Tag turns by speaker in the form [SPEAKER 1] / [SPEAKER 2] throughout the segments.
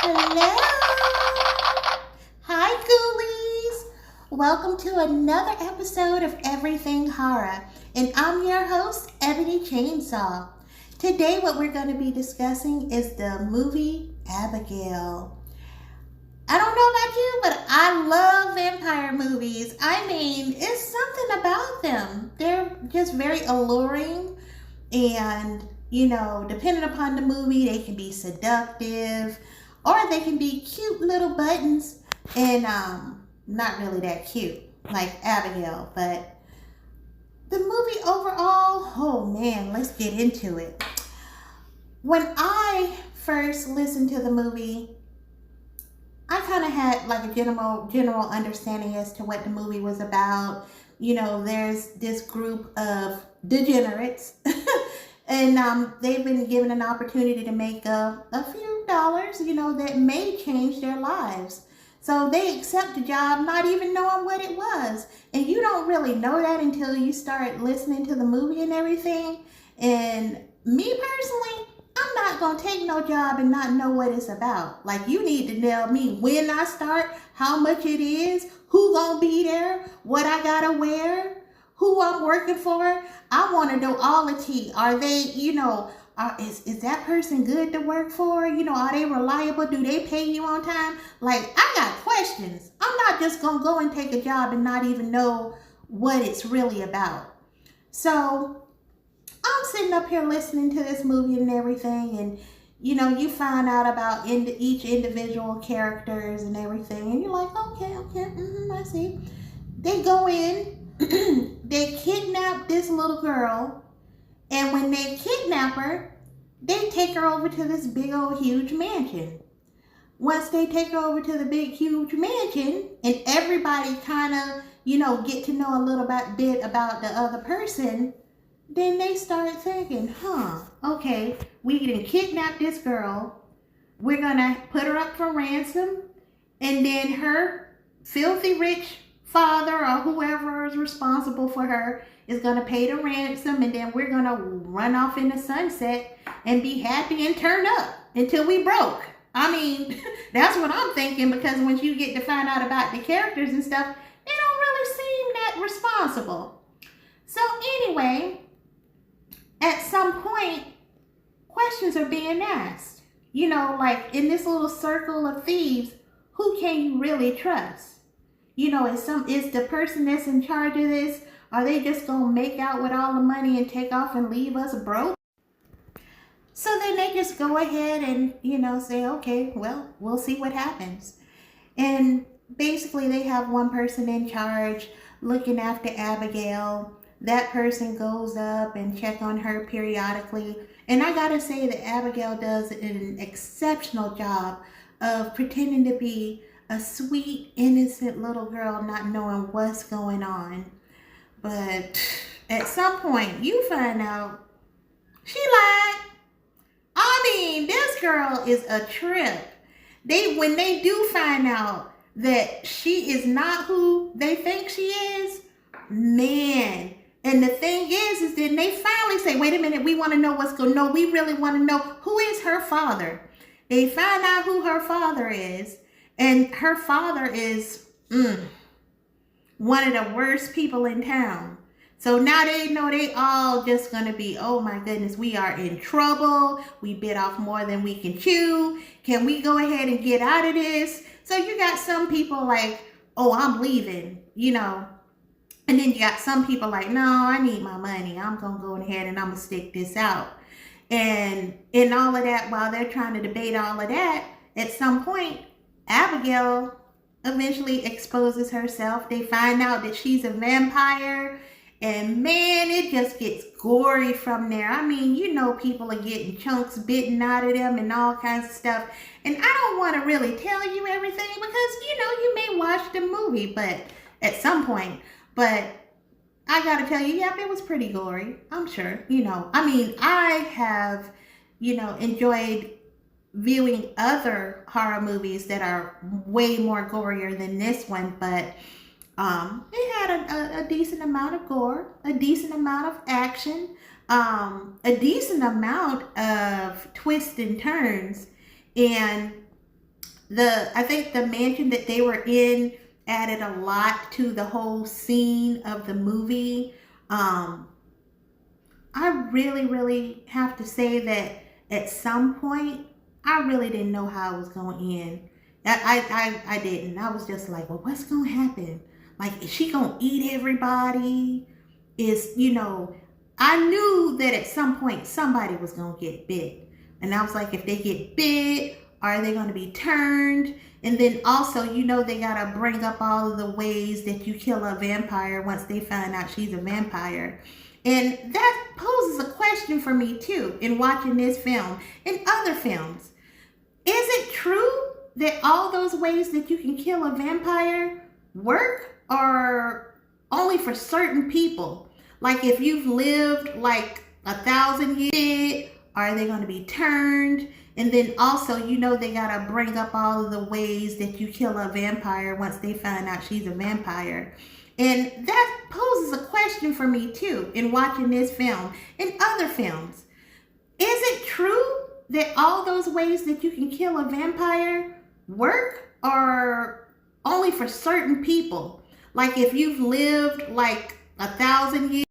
[SPEAKER 1] Hello. Hi, ghoulies. Welcome to another episode of Everything Horror. And I'm your host, Ebony Chainsaw. Today, what we're going to be discussing is the movie Abigail. I don't know about you, but I love vampire movies. I mean, it's something about them. They're just very alluring and depending upon the movie, they can be seductive or they can be cute little buttons and not really that cute like Abigail. But the movie overall, oh man, let's get into it. When I first listened to the movie, I kind of had like a general understanding as to what the movie was about. There's this group of degenerates and they've been given an opportunity to make a few dollars, that may change their lives. So they accept the job not even knowing what it was. And you don't really know that until you start listening to the movie and everything. And me personally, I'm not going to take no job and not know what it's about. Like, you need to tell me when I start, how much it is, who going to be there, what I got to wear, who I'm working for. I want to know all the tea. Are they, is that person good to work for? Are they reliable? Do they pay you on time? Like, I got questions. I'm not just going to go and take a job and not even know what it's really about. So I'm sitting up here listening to this movie and everything, and you find out about each individual characters and everything, and you're like, okay, I see. They go in, they kidnap this little girl, and when they kidnap her, they take her over to this big old huge mansion. Once they take her over to the big huge mansion, and everybody kind of, get to know a little bit about the other person, then they start thinking, okay, we can kidnap this girl. We're going to put her up for ransom. And then her filthy rich father or whoever is responsible for her is going to pay the ransom. And then we're going to run off in the sunset and be happy and turn up until we broke. I mean, that's what I'm thinking, because once you get to find out about the characters and stuff, they don't really seem that responsible. So anyway, at some point, questions are being asked. Like in this little circle of thieves, who can you really trust? Is the person that's in charge of this, are they just gonna make out with all the money and take off and leave us broke? So then they just go ahead and, say, okay, well, we'll see what happens. And basically they have one person in charge looking after Abigail. That person goes up and check on her periodically. And I gotta say that Abigail does an exceptional job of pretending to be a sweet, innocent little girl, not knowing what's going on. But at some point, you find out she lied. I mean, this girl is a trip. When they do find out that she is not who they think she is, man. And the thing is then they finally say, wait a minute, we want to know what's going on. No, we really want to know who is her father. They find out who her father is. And her father is one of the worst people in town. So now they know they all just going to be, oh my goodness, we are in trouble. We bit off more than we can chew. Can we go ahead and get out of this? So you got some people like, oh, I'm leaving, And then you got some people like, no, I need my money. I'm going to go ahead and I'm going to stick this out. And in all of that, while they're trying to debate all of that, at some point, Abigail eventually exposes herself. They find out that she's a vampire. And man, it just gets gory from there. I mean, people are getting chunks bitten out of them and all kinds of stuff. And I don't want to really tell you everything because, you may watch the movie, but at some point. But I gotta tell you, yep, it was pretty gory, I'm sure. I have, enjoyed viewing other horror movies that are way more gorier than this one, but it had a decent amount of gore, a decent amount of action, a decent amount of twists and turns, and I think the mansion that they were in added a lot to the whole scene of the movie. Um, I really have to say that at some point, I really didn't know how it was going to end. I didn't. I was just like, well, what's going to happen? Like, is she going to eat everybody? I knew that at some point somebody was going to get bit. And I was like, if they get bit, are they going to be turned? And then also, they got to bring up all of the ways that you kill a vampire once they find out she's a vampire. And that poses a question for me too in watching this film and other films. Is it true that all those ways that you can kill a vampire work, or only for certain people? Like if you've lived like 1,000 years, are they going to be turned? And then also, they got to bring up all of the ways that you kill a vampire once they find out she's a vampire. And that poses a question for me too in watching this film and other films. Is it true that all those ways that you can kill a vampire work, or only for certain people? Like if you've lived like 1,000 years.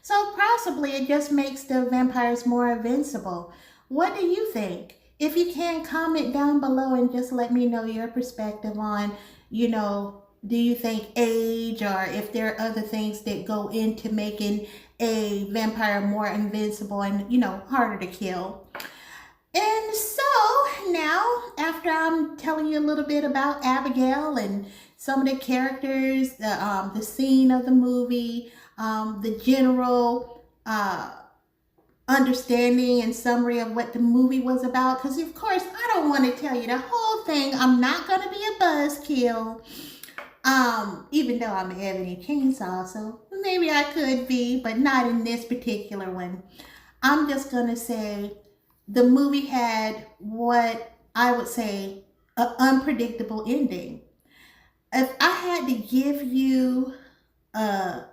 [SPEAKER 1] So possibly it just makes the vampires more invincible. What do you think? If you can, comment down below and just let me know your perspective on, do you think age, or if there are other things that go into making a vampire more invincible and, harder to kill? And so now, after I'm telling you a little bit about Abigail and some of the characters, the scene of the movie, the general understanding and summary of what the movie was about, because of course I don't want to tell you the whole thing. I'm not going to be a buzzkill. Even though I'm an Ebony Chainsaw, so maybe I could be, but not in this particular one. I'm just going to say the movie had what I would say an unpredictable ending. If I had to give you an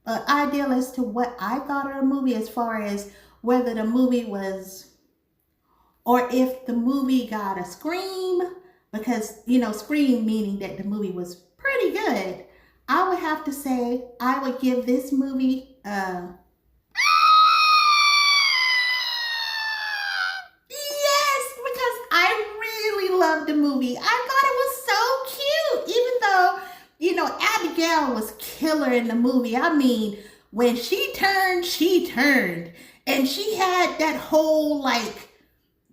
[SPEAKER 1] idea as to what I thought of the movie, as far as whether the movie was, or if the movie got a scream, because, scream meaning that the movie was pretty good, I would have to say I would give this movie yes, because I really loved the movie. I thought it was so cute, even though, Abigail was killer in the movie. I mean, when she turned, and she had that whole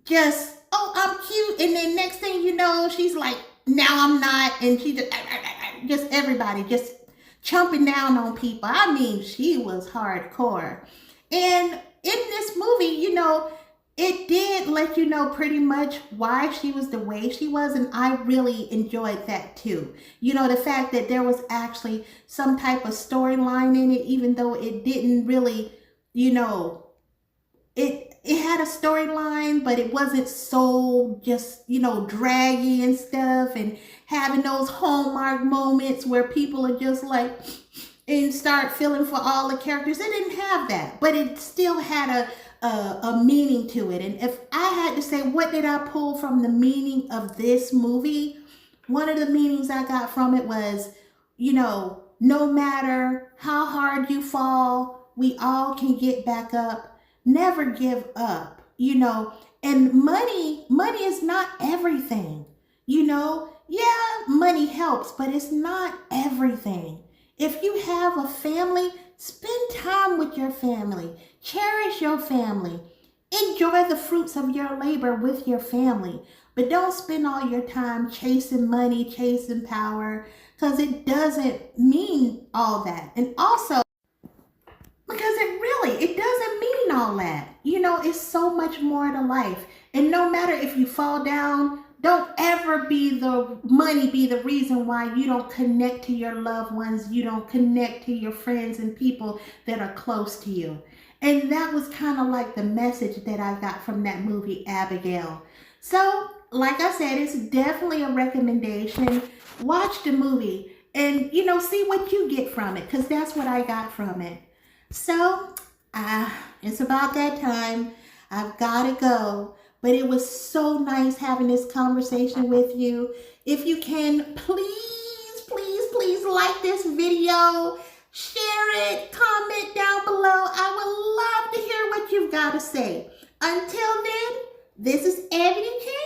[SPEAKER 1] just, oh, I'm cute, and then next thing you know, she's like, now I'm not, and she just everybody just chomping down on people. I mean, she was hardcore. And in this movie, it did let you know pretty much why she was the way she was, and I really enjoyed that too. The fact that there was actually some type of storyline in it, even though it didn't really, it had a storyline, but it wasn't so just, draggy and stuff, and having those Hallmark moments where people are just like, and start feeling for all the characters. It didn't have that, but it still had a meaning to it. And if I had to say, what did I pull from the meaning of this movie? One of the meanings I got from it was, no matter how hard you fall, we all can get back up. Never give up, and money is not everything, yeah, money helps, but it's not everything. If you have a family, spend time with your family, cherish your family, enjoy the fruits of your labor with your family, but don't spend all your time chasing money, chasing power, because it doesn't mean all that. And also, because it doesn't mean all that. It's so much more to life. And no matter if you fall down, don't ever be the reason why you don't connect to your loved ones, you don't connect to your friends and people that are close to you. And that was kind of like the message that I got from that movie, Abigail. So, like I said, it's definitely a recommendation. Watch the movie and, see what you get from it, because that's what I got from it. So, it's about that time. I've got to go. But it was so nice having this conversation with you. If you can, please, please, please like this video, share it, comment down below. I would love to hear what you've got to say. Until then, this is Ebony Kim.